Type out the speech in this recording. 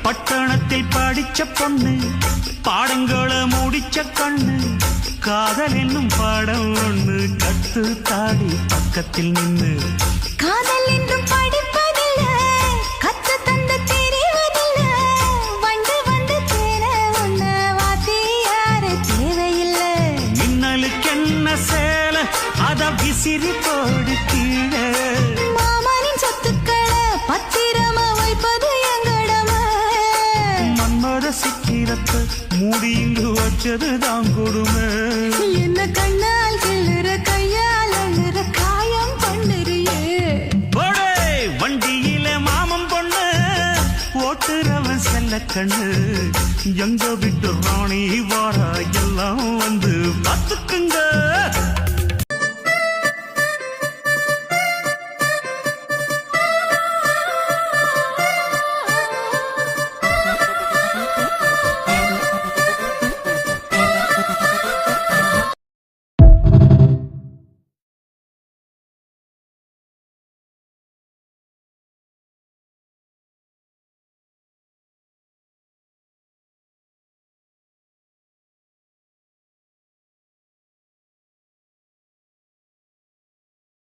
பட்டணத்தில் படிச்ச பொண்ணு பாடங்களை முடிச்ச கண்ணு காதல் என்னும் பாடம் ஒண்ணு கத்து தாடி பக்கத்தில் நின்னு காதல் என்றும் படிப்பதில்ல கத்து தந்து தெரிவதில்ல வந்து வந்து தேர உன்ன வாத்தி யாரு தேவையில்லை மின்னலுக்கு என்ன சேல அத விசிறி போடு கீழே மாமனின் சொத்துக்களை பத்திரமா வைப்பது எங்கடமை மன்மத சிக்கிரத்தை மூடி இங்கு வச்சதுதான் கொடுமை என்ன கண்ணால் கிள்ளுற கையால் அழுற காயம் பண்ணுறியே வண்டியில மாமன் பொண்ணு ஓட்டுறவன் செல்ல கண்ணு எங்க விட்டு ராணி வாரா எல்லாம் வந்து பார்த்துக்குங்க